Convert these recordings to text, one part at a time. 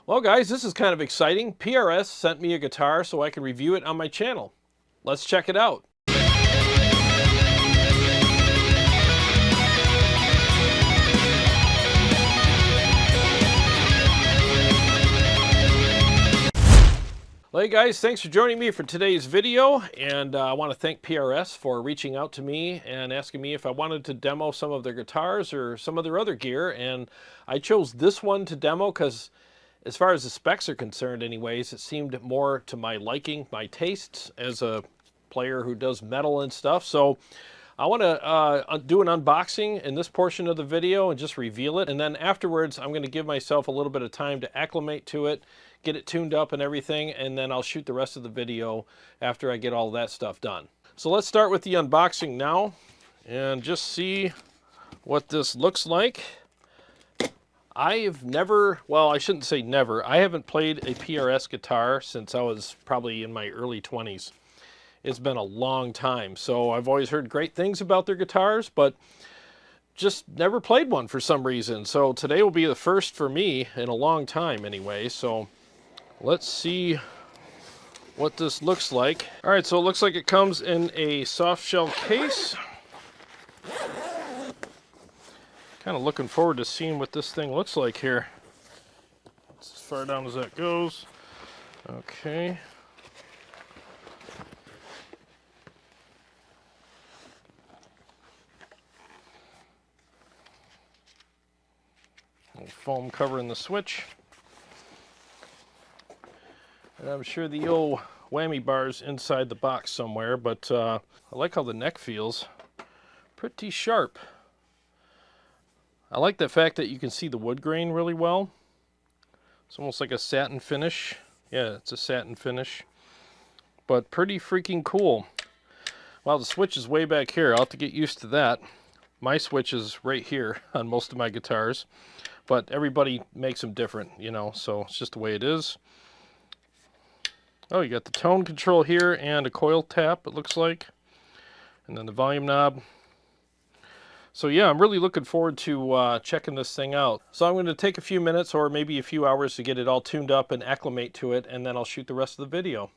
Well guys, this is kind of exciting. PRS sent me a guitar so I can review it on my channel. Let's check it out. Well, hey guys, thanks for joining me for today's video, and I want to thank PRS for reaching out to me and asking me if I wanted to demo some of their guitars or some of their other gear, and I chose this one to demo because as far as the specs are concerned anyways, it seemed more to my liking, my tastes as a player who does metal and stuff. So I want to do an unboxing in this portion of the video and just reveal it, and then afterwards I'm going to give myself a little bit of time to acclimate to it, get it tuned up and everything, and then I'll shoot the rest of the video after I get all that stuff done. So let's start with the unboxing now and just see what this looks like. I've never, well, I shouldn't say never, I haven't played a PRS guitar since I was probably in my early 20s. It's been a long time, so I've always heard great things about their guitars, but just never played one for some reason. So today will be the first for me in a long time anyway, so let's see what this looks like. All right, so it looks like it comes in a soft shell case. Kind of looking forward to seeing what this thing looks like here. It's as far down as that goes. Okay. Little foam covering the switch. And I'm sure the old whammy bar's inside the box somewhere, but I like how the neck feels. Pretty sharp. I like the fact that you can see the wood grain really well. It's almost like a satin finish. Yeah, it's a satin finish. But pretty freaking cool. Wow, the switch is way back here. I'll have to get used to that. My switch is right here on most of my guitars. But everybody makes them different, you know, so it's just the way it is. Oh, you got the tone control here and a coil tap, it looks like. And then the volume knob. So yeah, I'm really looking forward to checking this thing out. So I'm going to take a few minutes or maybe a few hours to get it all tuned up and acclimate to it, and then I'll shoot the rest of the video.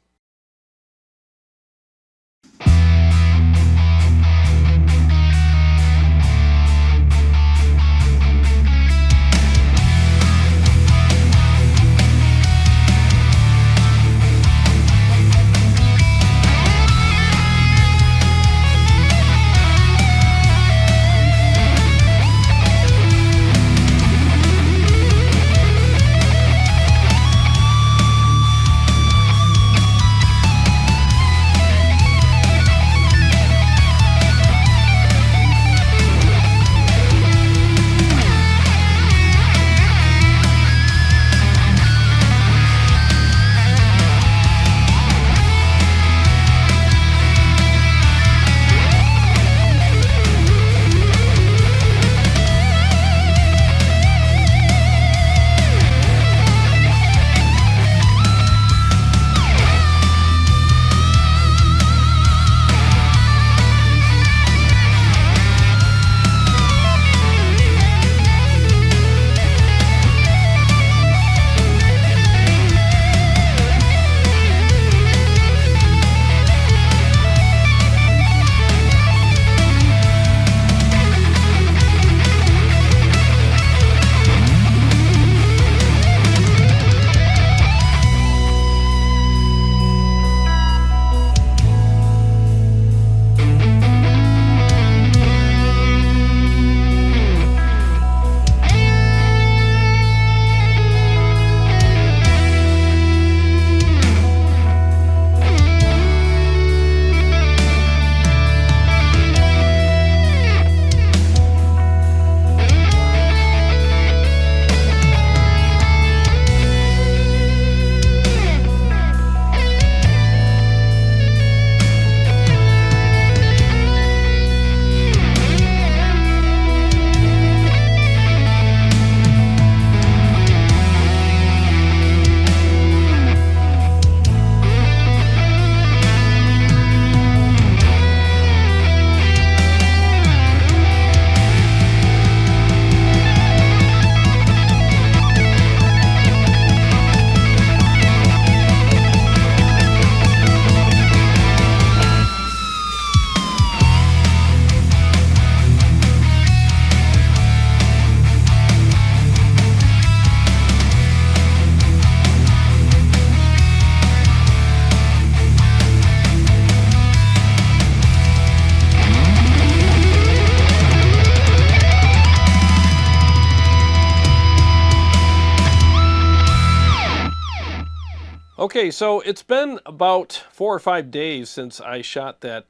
Okay, so it's been about 4 or 5 days since I shot that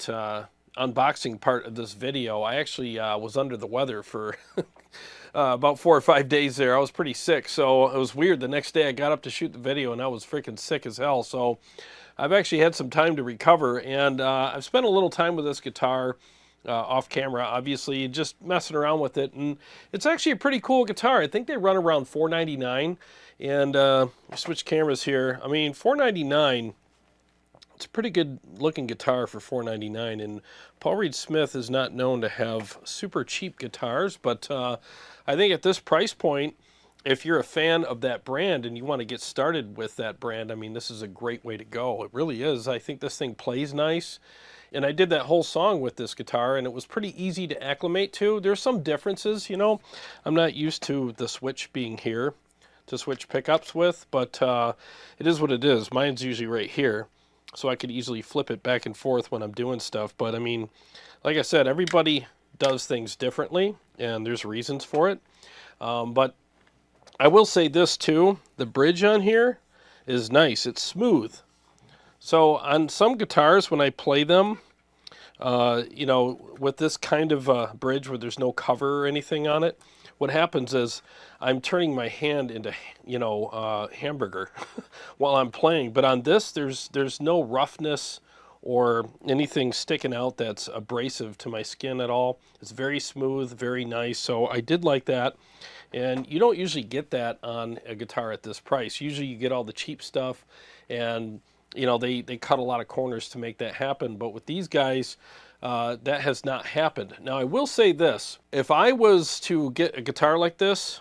unboxing part of this video. I actually was under the weather for about 4 or 5 days there. I was pretty sick, so it was weird. The next day I got up to shoot the video and I was freaking sick as hell. So I've actually had some time to recover, and I've spent a little time with this guitar off camera, obviously, just messing around with it. And it's actually a pretty cool guitar. I think they run around $4.99. And switch cameras here. I mean, $4.99. It's a pretty good looking guitar for $4.99. And Paul Reed Smith is not known to have super cheap guitars, but I think at this price point, if you're a fan of that brand and you want to get started with that brand, I mean, this is a great way to go. It really is. I think this thing plays nice. And I did that whole song with this guitar, and it was pretty easy to acclimate to. There's some differences, you know. I'm not used to the switch being here to switch pickups with, but it is what it is. Mine's usually right here, so I could easily flip it back and forth when I'm doing stuff. But I mean, like I said, everybody does things differently, and there's reasons for it. But I will say this too, the bridge on here is nice. It's smooth. So on some guitars, when I play them, you know, with this kind of bridge where there's no cover or anything on it, what happens is I'm turning my hand into, you know, hamburger while I'm playing. But on this, there's no roughness or anything sticking out that's abrasive to my skin at all. It's very smooth, very nice. So I did like that. And you don't usually get that on a guitar at this price. Usually you get all the cheap stuff, and you know, they cut a lot of corners to make that happen. But with these guys, that has not happened. Now, I will say this. If I was to get a guitar like this,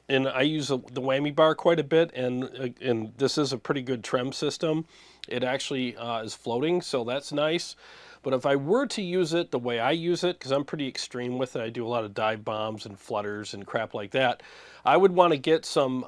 and I use the whammy bar quite a bit, and this is a pretty good trem system. It actually is floating, so that's nice. But if I were to use it the way I use it, because I'm pretty extreme with it, I do a lot of dive bombs and flutters and crap like that, I would want to get some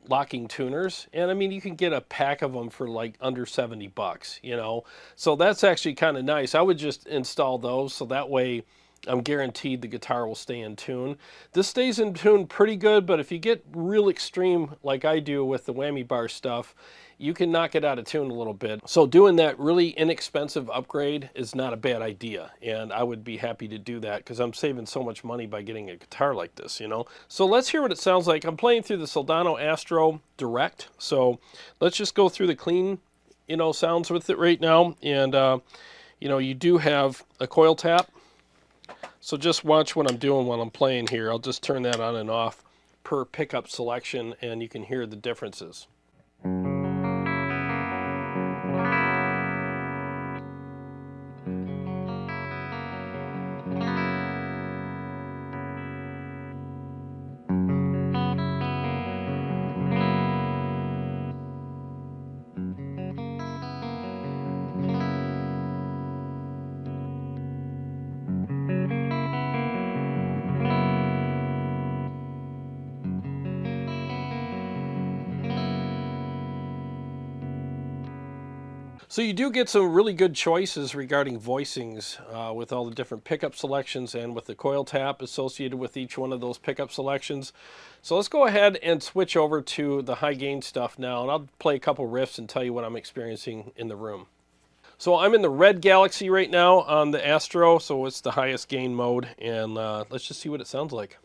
locking tuners. And I mean, you can get a pack of them for like under 70 bucks, you know. So that's actually kind of nice. I would just install those, so that way I'm guaranteed the guitar will stay in tune. This stays in tune pretty good, but if you get real extreme like I do with the whammy bar stuff, you can knock it out of tune a little bit. So doing that really inexpensive upgrade is not a bad idea, and I would be happy to do that because I'm saving so much money by getting a guitar like this, you know. So let's hear what it sounds like. I'm playing through the Soldano Astro Direct, so let's just go through the clean, you know, sounds with it right now. And you know, you do have a coil tap, so just watch what I'm doing while I'm playing here. I'll just turn that on and off per pickup selection, and you can hear the differences. So you do get some really good choices regarding voicings with all the different pickup selections and with the coil tap associated with each one of those pickup selections. So let's go ahead and switch over to the high gain stuff now, and I'll play a couple riffs and tell you what I'm experiencing in the room. So I'm in the Red Galaxy right now on the Astro, so it's the highest gain mode, and let's just see what it sounds like.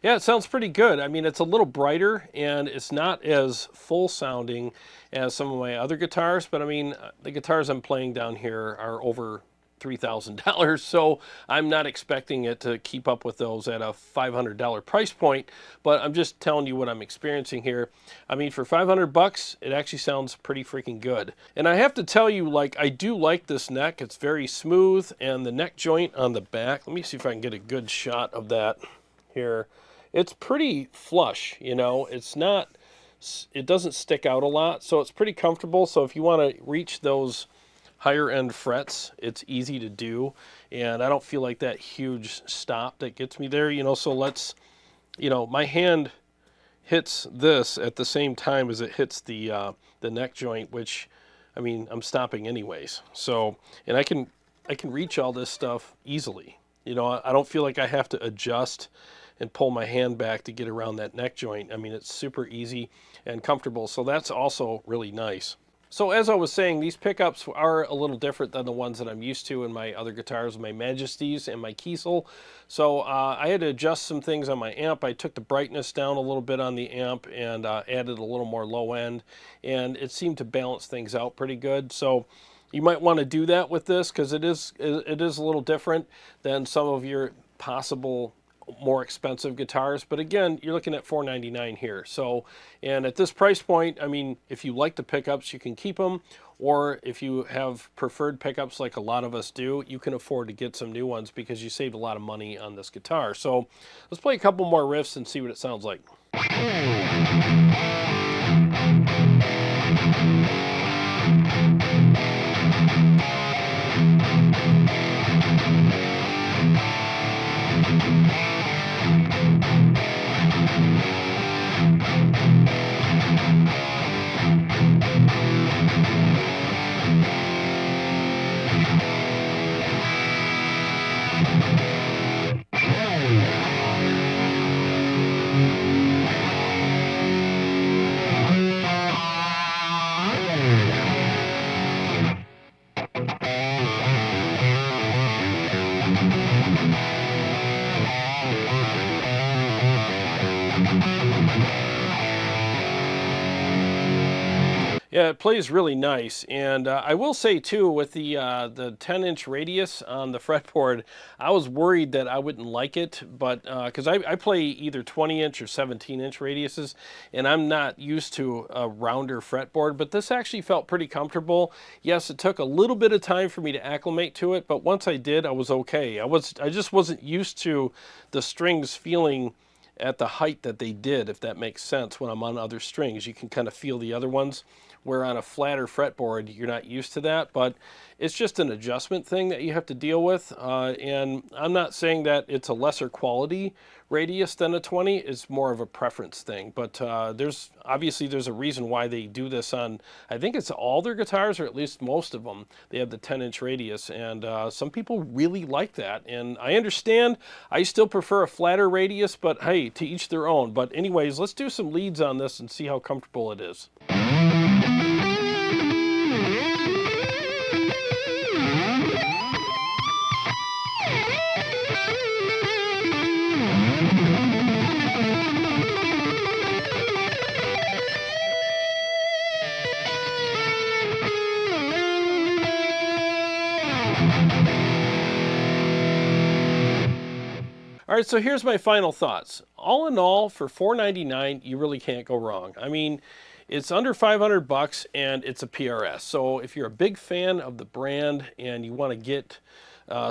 Yeah, it sounds pretty good. I mean, it's a little brighter, and it's not as full sounding as some of my other guitars, but I mean, the guitars I'm playing down here are over $3,000, so I'm not expecting it to keep up with those at a $500 price point, but I'm just telling you what I'm experiencing here. I mean, for 500 bucks, it actually sounds pretty freaking good. And I have to tell you, like, I do like this neck. It's very smooth, and the neck joint on the back, let me see if I can get a good shot of that here. It's pretty flush, you know. It's not, it doesn't stick out a lot, so it's pretty comfortable. So if you want to reach those higher end frets, it's easy to do, and I don't feel like that huge stop that gets me there, you know. So let's, you know, my hand hits this at the same time as it hits the neck joint, which, I mean, I'm stopping anyways. So, and I can reach all this stuff easily. You know, I don't feel like I have to adjust and pull my hand back to get around that neck joint. I mean, it's super easy and comfortable. So that's also really nice. So as I was saying, these pickups are a little different than the ones that I'm used to in my other guitars, my Majesties and my Kiesel. So I had to adjust some things on my amp. I took the brightness down a little bit on the amp and added a little more low end, and it seemed to balance things out pretty good. So you might want to do that with this, because it is a little different than some of your possible more expensive guitars. But again, you're looking at $499 here. So, and at this price point, I mean, if you like the pickups, you can keep them, or if you have preferred pickups like a lot of us do, you can afford to get some new ones because you saved a lot of money on this guitar. So let's play a couple more riffs and see what it sounds like. Yeah, it plays really nice, and I will say too, with the 10-inch radius on the fretboard, I was worried that I wouldn't like it, but because I play either 20-inch or 17-inch radiuses, and I'm not used to a rounder fretboard, but this actually felt pretty comfortable. Yes, it took a little bit of time for me to acclimate to it, but once I did, I was okay. I just wasn't used to the strings feeling at the height that they did, if that makes sense. When I'm on other strings, you can kind of feel the other ones, where on a flatter fretboard, you're not used to that. But it's just an adjustment thing that you have to deal with. And I'm not saying that it's a lesser quality radius than a 20. It's more of a preference thing. But there's a reason why they do this on, I think it's all their guitars, or at least most of them. They have the 10-inch radius, and some people really like that. And I understand. I still prefer a flatter radius, but hey, to each their own. But anyways, let's do some leads on this and see how comfortable it is. All right, so here's my final thoughts. All in all, for $499, you really can't go wrong. I mean, it's under 500 bucks and it's a PRS. So if you're a big fan of the brand and you want to get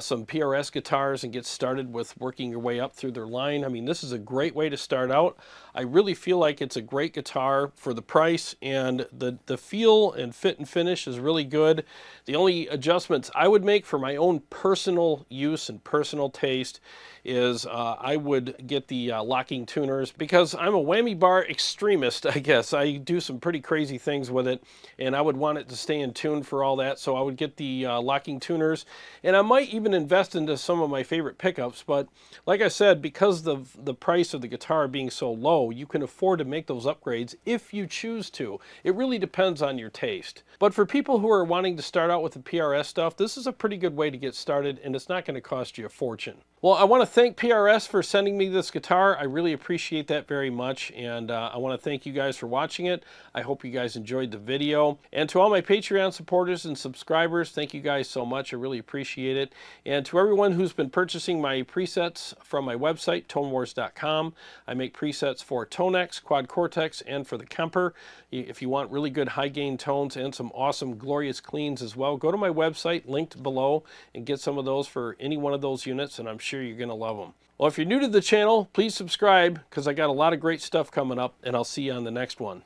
some PRS guitars and get started with working your way up through their line, I mean, this is a great way to start out. I really feel like it's a great guitar for the price, and the feel and fit and finish is really good. The only adjustments I would make for my own personal use and personal taste is I would get the locking tuners, because I'm a whammy bar extremist, I guess. I do some pretty crazy things with it, and I would want it to stay in tune for all that, so I would get the locking tuners, and I might even invest into some of my favorite pickups. But like I said, because of the price of the guitar being so low, you can afford to make those upgrades if you choose to. It really depends on your taste. But for people who are wanting to start out with the PRS stuff, this is a pretty good way to get started, and it's not going to cost you a fortune. Well, I want to thank PRS for sending me this guitar. I really appreciate that very much, and I want to thank you guys for watching it. I hope you guys enjoyed the video. And to all my Patreon supporters and subscribers, thank you guys so much. I really appreciate it. And to everyone who's been purchasing my presets from my website, tonewars.com, I make presets for ToneX, Quad Cortex, and for the KEMPER. If you want really good high gain tones and some awesome glorious cleans as well, go to my website, linked below, and get some of those for any one of those units, and I'm sure you're going to love them. Well, if you're new to the channel, please subscribe, because I got a lot of great stuff coming up, and I'll see you on the next one.